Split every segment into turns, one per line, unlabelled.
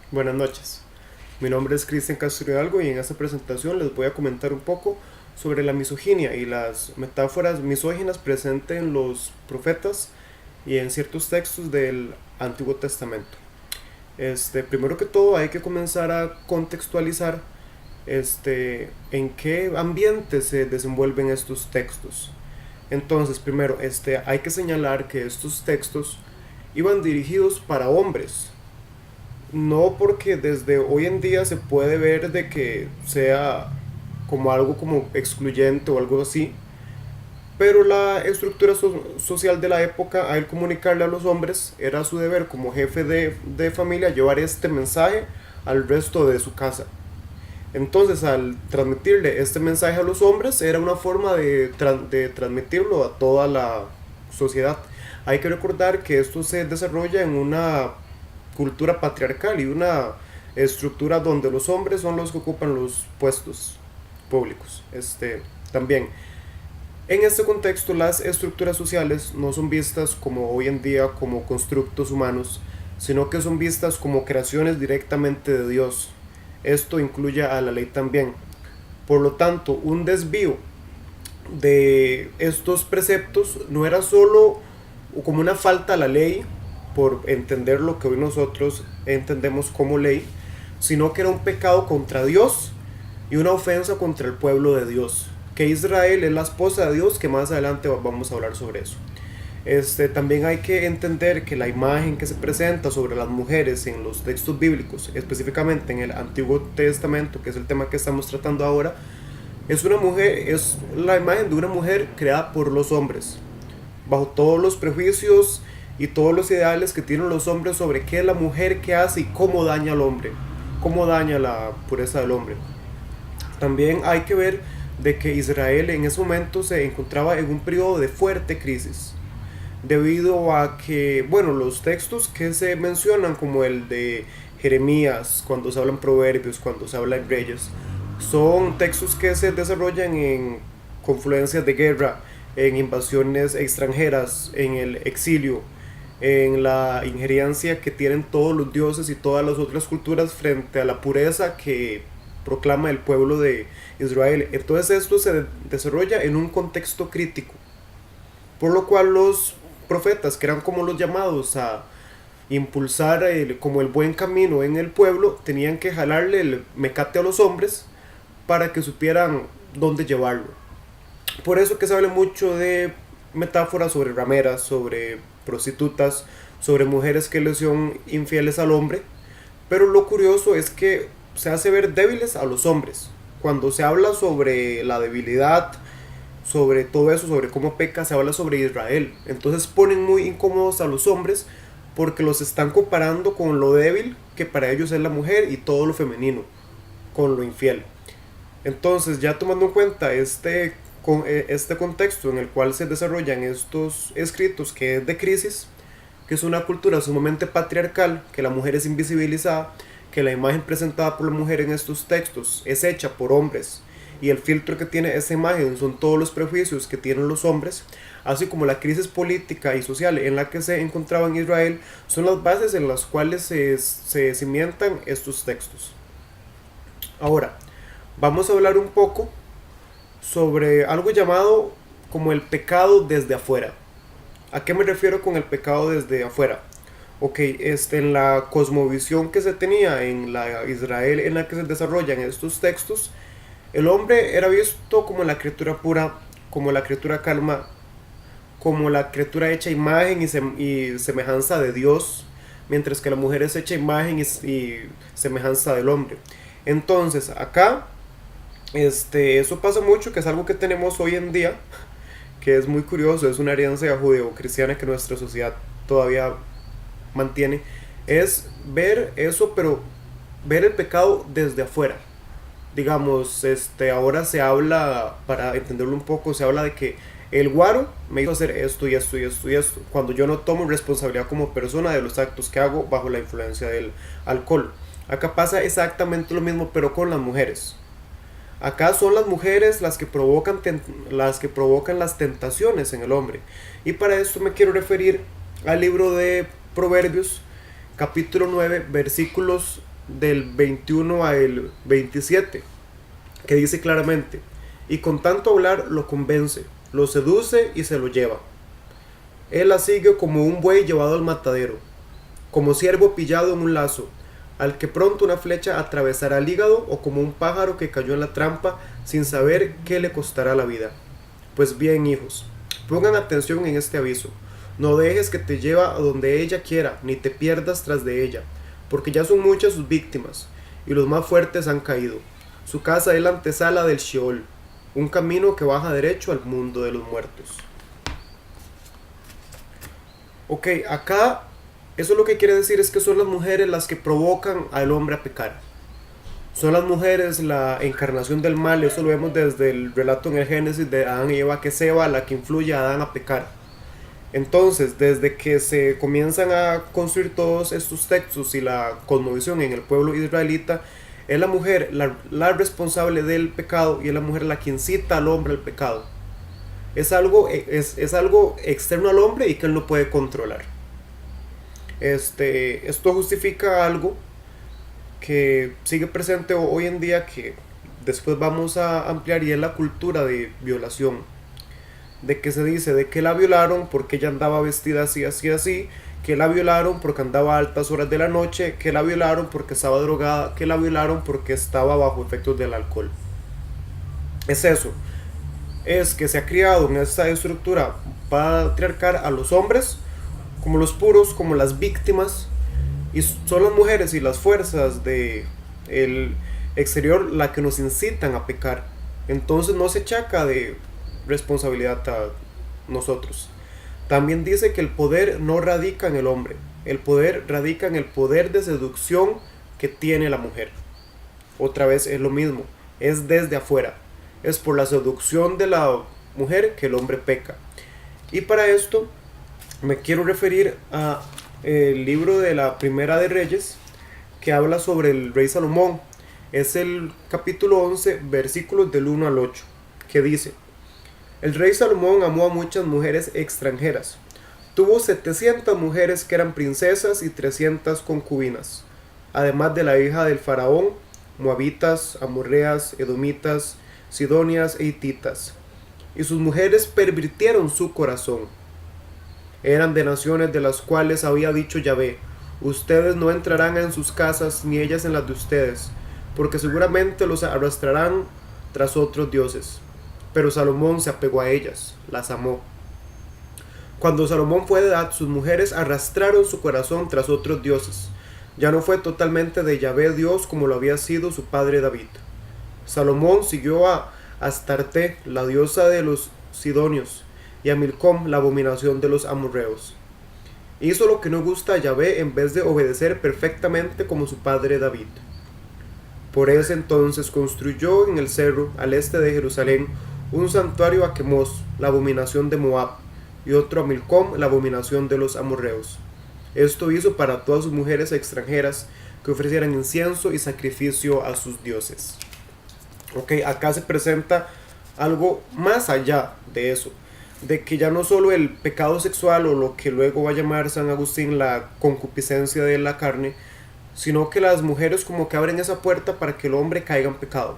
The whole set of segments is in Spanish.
Buenas noches, mi nombre es Cristian Castro Hidalgo y en esta presentación les voy a comentar un poco sobre la misoginia y las metáforas misóginas presentes en los profetas y en ciertos textos del Antiguo Testamento. Primero que todo hay que comenzar a contextualizar en qué ambiente se desenvuelven estos textos. Entonces, primero, hay que señalar que estos textos iban dirigidos para hombres, no porque desde hoy en día se puede ver de que sea como algo como excluyente o algo así, pero la estructura social de la época, al comunicarle a los hombres, era su deber como jefe de familia llevar este mensaje al resto de su casa. Entonces, al transmitirle este mensaje a los hombres, era una forma de transmitirlo a toda la sociedad. Hay que recordar que esto se desarrolla en una cultura patriarcal y una estructura donde los hombres son los que ocupan los puestos públicos. También, en este contexto, las estructuras sociales no son vistas como hoy en día como constructos humanos, sino que son vistas como creaciones directamente de Dios. Esto incluye a la ley también. Por lo tanto, un desvío de estos preceptos no era solo como una falta a la ley, por entender lo que hoy nosotros entendemos como ley, sino que era un pecado contra Dios y una ofensa contra el pueblo de Dios. Que Israel es la esposa de Dios, que más adelante vamos a hablar sobre eso. También hay que entender que la imagen que se presenta sobre las mujeres en los textos bíblicos, específicamente en el Antiguo Testamento, que es el tema que estamos tratando ahora, es la imagen de una mujer creada por los hombres, bajo todos los prejuicios y todos los ideales que tienen los hombres sobre qué es la mujer que hace y cómo daña al hombre, cómo daña la pureza del hombre. También hay que ver de que Israel en ese momento se encontraba en un periodo de fuerte crisis, debido a que, bueno, los textos que se mencionan, como el de Jeremías, cuando se hablan proverbios, cuando se habla en reyes, son textos que se desarrollan en confluencias de guerra, en invasiones extranjeras, en el exilio, en la injerencia que tienen todos los dioses y todas las otras culturas frente a la pureza que proclama el pueblo de Israel. Entonces esto se desarrolla en un contexto crítico, por lo cual los profetas, que eran como los llamados a impulsar como el buen camino en el pueblo, tenían que jalarle el mecate a los hombres para que supieran dónde llevarlo. Por eso que se habla mucho de metáforas sobre rameras, sobre prostitutas, sobre mujeres que le son infieles al hombre. Pero lo curioso es que se hace ver débiles a los hombres. Cuando se habla sobre la debilidad, sobre todo eso, sobre cómo peca, se habla sobre Israel. Entonces ponen muy incómodos a los hombres porque los están comparando con lo débil que para ellos es la mujer y todo lo femenino, con lo infiel. Entonces, ya tomando en cuenta este contexto en el cual se desarrollan estos escritos, que es de crisis, que es una cultura sumamente patriarcal, que la mujer es invisibilizada, que la imagen presentada por la mujer en estos textos es hecha por hombres, y el filtro que tiene esa imagen son todos los prejuicios que tienen los hombres, así como la crisis política y social en la que se encontraba en Israel, son las bases en las cuales se cimientan estos textos. Ahora, vamos a hablar un poco sobre algo llamado como el pecado desde afuera. ¿A qué me refiero con el pecado desde afuera? Ok, en la cosmovisión que se tenía en la Israel en la que se desarrollan estos textos, el hombre era visto como la criatura pura, como la criatura calma, como la criatura hecha imagen y semejanza de Dios, mientras que la mujer es hecha imagen y semejanza del hombre. Entonces, acá, eso pasa mucho, que es algo que tenemos hoy en día, que es muy curioso, es una herencia judeo-cristiana que nuestra sociedad todavía mantiene, es ver eso, pero ver el pecado desde afuera. Digamos, ahora se habla, para entenderlo un poco, se habla de que el guaro me hizo hacer esto y esto y esto y esto, cuando yo no tomo responsabilidad como persona de los actos que hago bajo la influencia del alcohol. Acá pasa exactamente lo mismo, pero con las mujeres. Acá son las mujeres las que provocan las tentaciones en el hombre. Y para esto me quiero referir al libro de Proverbios, capítulo 9 versículos del 21 al 27, que dice claramente: y con tanto hablar lo convence, lo seduce y se lo lleva. Él la sigue como un buey llevado al matadero, como ciervo pillado en un lazo, al que pronto una flecha atravesará el hígado, o como un pájaro que cayó en la trampa sin saber qué le costará la vida. Pues bien, hijos, pongan atención en este aviso. No dejes que te lleve a donde ella quiera, ni te pierdas tras de ella, porque ya son muchas sus víctimas, y los más fuertes han caído. Su casa es la antesala del Sheol, un camino que baja derecho al mundo de los muertos. Ok, acá eso lo que quiere decir es que son las mujeres las que provocan al hombre a pecar. Son las mujeres la encarnación del mal. Eso lo vemos desde el relato en el Génesis de Adán y Eva, que es Eva la que influye a Adán a pecar. Entonces, desde que se comienzan a construir todos estos textos y la cosmovisión en el pueblo israelita, es la mujer la responsable del pecado, y es la mujer la que incita al hombre al pecado. Es algo externo al hombre y que él no puede controlar. Esto justifica algo que sigue presente hoy en día, que después vamos a ampliar, y es la cultura de violación. De que se dice de que la violaron porque ella andaba vestida así, así, así, que la violaron porque andaba a altas horas de la noche, que la violaron porque estaba drogada, que la violaron porque estaba bajo efectos del alcohol. Es eso. Es que se ha criado en esta estructura patriarcal a los hombres como los puros, como las víctimas, y son las mujeres y las fuerzas de el exterior la que nos incitan a pecar. Entonces no se achaca de responsabilidad a nosotros. También dice que el poder no radica en el hombre, el poder radica en el poder de seducción que tiene la mujer. Otra vez es lo mismo, es desde afuera, es por la seducción de la mujer que el hombre peca. Y para esto me quiero referir a el libro de la Primera de Reyes, que habla sobre el rey Salomón. Es el capítulo 11, versículos del 1 al 8, que dice: el rey Salomón amó a muchas mujeres extranjeras. Tuvo 700 mujeres que eran princesas y 300 concubinas, además de la hija del faraón, moabitas, amorreas, edomitas, sidonias e hititas. Y sus mujeres pervirtieron su corazón. Eran de naciones de las cuales había dicho Yahvé: ustedes no entrarán en sus casas, ni ellas en las de ustedes, porque seguramente los arrastrarán tras otros dioses. Pero Salomón se apegó a ellas, las amó. Cuando Salomón fue de edad, sus mujeres arrastraron su corazón tras otros dioses. Ya no fue totalmente de Yahvé Dios como lo había sido su padre David. Salomón siguió a Astarte, la diosa de los sidonios, y a Milcom, la abominación de los amorreos. Hizo lo que no gusta a Yahvé en vez de obedecer perfectamente como su padre David. Por ese entonces construyó en el cerro, al este de Jerusalén, un santuario a Quemos, la abominación de Moab, y otro a Milcom, la abominación de los amorreos. Esto hizo para todas sus mujeres extranjeras que ofrecieran incienso y sacrificio a sus dioses. Ok, acá se presenta algo más allá de eso, de que ya no solo el pecado sexual, o lo que luego va a llamar San Agustín la concupiscencia de la carne, sino que las mujeres como que abren esa puerta para que el hombre caiga en pecado.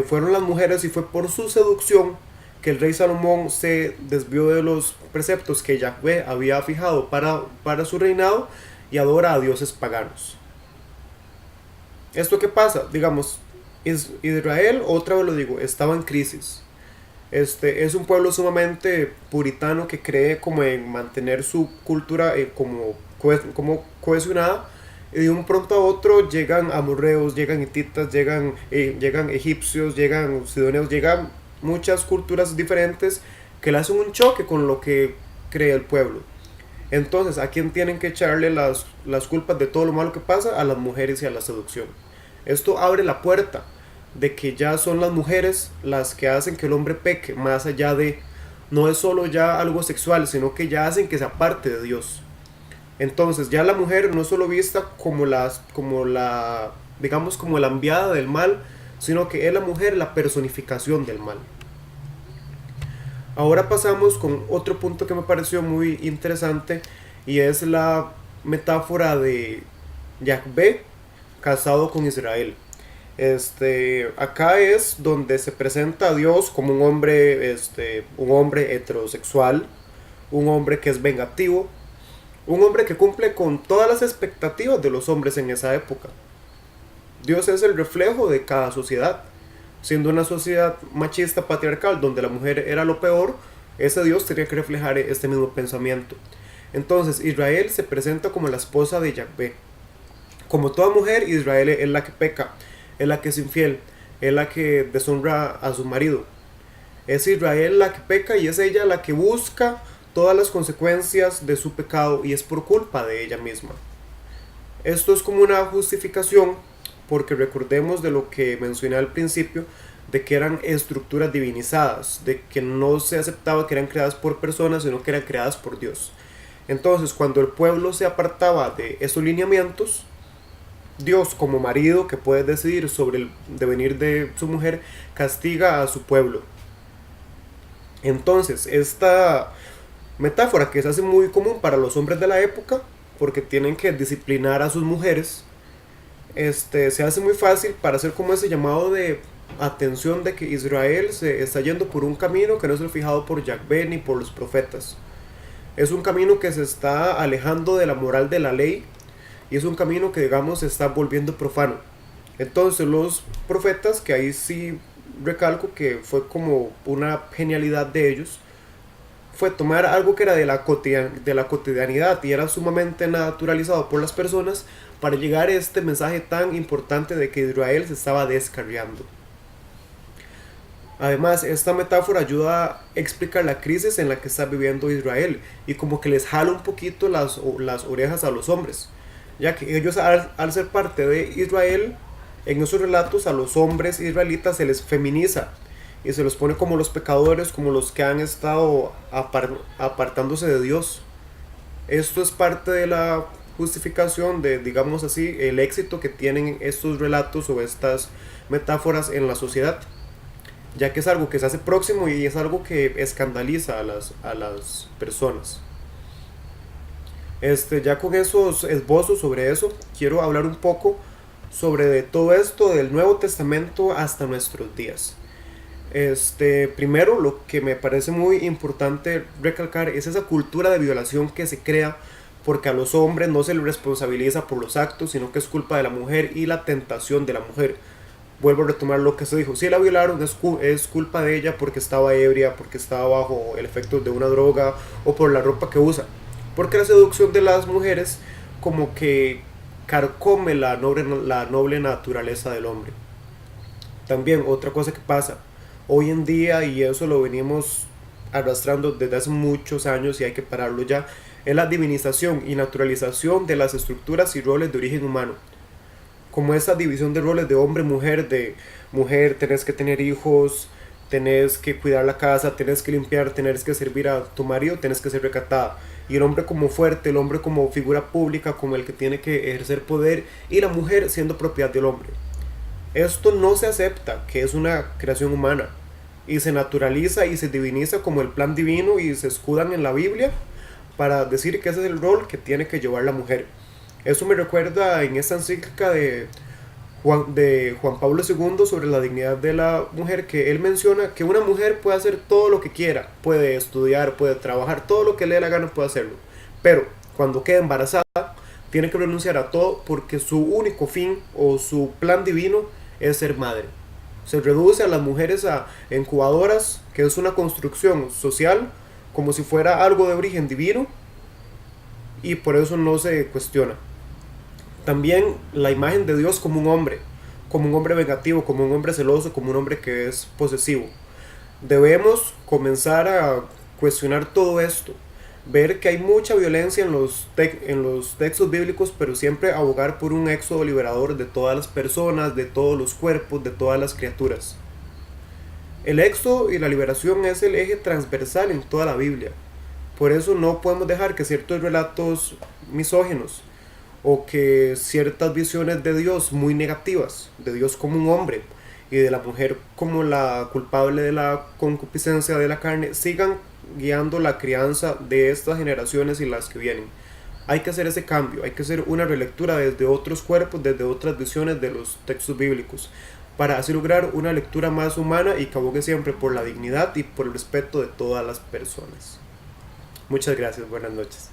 Fueron las mujeres, y fue por su seducción que el rey Salomón se desvió de los preceptos que Yahvé había fijado para su reinado, y adora a dioses paganos. ¿Esto qué pasa? Digamos, Israel, otra vez lo digo, estaba en crisis. Es un pueblo sumamente puritano que cree como en mantener su cultura como cohesionada, y de un pronto a otro llegan amorreos, llegan hititas, llegan egipcios, llegan sidonios, llegan muchas culturas diferentes que le hacen un choque con lo que cree el pueblo. Entonces, ¿a quién tienen que echarle las culpas de todo lo malo que pasa? A las mujeres y a la seducción. Esto abre la puerta de que ya son las mujeres las que hacen que el hombre peque, más allá de, no es solo ya algo sexual, sino que ya hacen que se aparte de Dios. Entonces ya la mujer no es solo vista como digamos como la enviada del mal, sino que es la mujer la personificación del mal. Ahora pasamos con otro punto que me pareció muy interesante, y es la metáfora de Yahvé casado con Israel. Acá es donde se presenta a Dios como un hombre heterosexual, un hombre que es vengativo, un hombre que cumple con todas las expectativas de los hombres en esa época. Dios es el reflejo de cada sociedad. Siendo una sociedad machista patriarcal donde la mujer era lo peor, ese Dios tenía que reflejar este mismo pensamiento. Entonces Israel se presenta como la esposa de Yahvé. Como toda mujer, Israel es la que peca, es la que es infiel, es la que deshonra a su marido. Es Israel la que peca y es ella la que busca todas las consecuencias de su pecado y es por culpa de ella misma. Esto es como una justificación porque recordemos de lo que mencioné al principio, de que eran estructuras divinizadas, de que no se aceptaba que eran creadas por personas, sino que eran creadas por Dios. Entonces, cuando el pueblo se apartaba de esos lineamientos, Dios, como marido que puede decidir sobre el devenir de su mujer, castiga a su pueblo. Entonces, esta metáfora que se hace muy común para los hombres de la época, porque tienen que disciplinar a sus mujeres, se hace muy fácil para hacer como ese llamado de atención de que Israel se está yendo por un camino que no es el fijado por Yahvé ni por los profetas. Es un camino que se está alejando de la moral de la ley y es un camino que, digamos, se está volviendo profano. Entonces los profetas, que ahí sí recalco que fue como una genialidad de ellos, fue tomar algo que era de la cotidianidad y era sumamente naturalizado por las personas para llegar a este mensaje tan importante de que Israel se estaba descarriando. Además, esta metáfora ayuda a explicar la crisis en la que está viviendo Israel y como que les jala un poquito las orejas a los hombres, ya que ellos al ser parte de Israel, en esos relatos a los hombres israelitas se les feminiza y se los pone como los pecadores, como los que han estado apartándose de Dios. Esto es parte de la justificación de, digamos así, el éxito que tienen estos relatos o estas metáforas en la sociedad, ya que es algo que se hace próximo y es algo que escandaliza a las personas. Ya con esos esbozos sobre eso, quiero hablar un poco sobre de todo esto del Nuevo Testamento hasta nuestros días. Primero, lo que me parece muy importante recalcar es esa cultura de violación que se crea porque a los hombres no se les responsabiliza por los actos, sino que es culpa de la mujer y la tentación de la mujer. Vuelvo a retomar lo que se dijo: si la violaron es culpa de ella porque estaba ebria, porque estaba bajo el efecto de una droga o por la ropa que usa. Porque la seducción de las mujeres como que carcome la noble naturaleza del hombre. También otra cosa que pasa hoy en día, y eso lo venimos arrastrando desde hace muchos años y hay que pararlo ya, es la divinización y naturalización de las estructuras y roles de origen humano. Como esa división de roles de hombre-mujer, de mujer tenés que tener hijos, tenés que cuidar la casa, tenés que limpiar, tenés que servir a tu marido, tenés que ser recatada. Y el hombre como fuerte, el hombre como figura pública, como el que tiene que ejercer poder, y la mujer siendo propiedad del hombre. Esto no se acepta, que es una creación humana, y se naturaliza y se diviniza como el plan divino y se escudan en la Biblia para decir que ese es el rol que tiene que llevar la mujer. Eso me recuerda en esta encíclica de Juan Pablo II sobre la dignidad de la mujer, que él menciona que una mujer puede hacer todo lo que quiera, puede estudiar, puede trabajar, todo lo que le dé la gana puede hacerlo, pero cuando queda embarazada tiene que renunciar a todo porque su único fin o su plan divino es ser madre. Se reduce a las mujeres a incubadoras, que es una construcción social como si fuera algo de origen divino, y por eso no se cuestiona. También la imagen de Dios como un hombre vengativo, como un hombre celoso, como un hombre que es posesivo. Debemos comenzar a cuestionar todo esto, ver que hay mucha violencia en los textos bíblicos, pero siempre abogar por un éxodo liberador de todas las personas, de todos los cuerpos, de todas las criaturas. El éxodo y la liberación es el eje transversal en toda la Biblia. Por eso no podemos dejar que ciertos relatos misóginos o que ciertas visiones de Dios muy negativas, de Dios como un hombre y de la mujer como la culpable de la concupiscencia de la carne, sigan guiando la crianza de estas generaciones y las que vienen. hay que hacer ese cambio, hay que hacer una relectura desde otros cuerpos, desde otras visiones de los textos bíblicos, para así lograr una lectura más humana y que abogue siempre por la dignidad y por el respeto de todas las personas. Muchas gracias, buenas noches.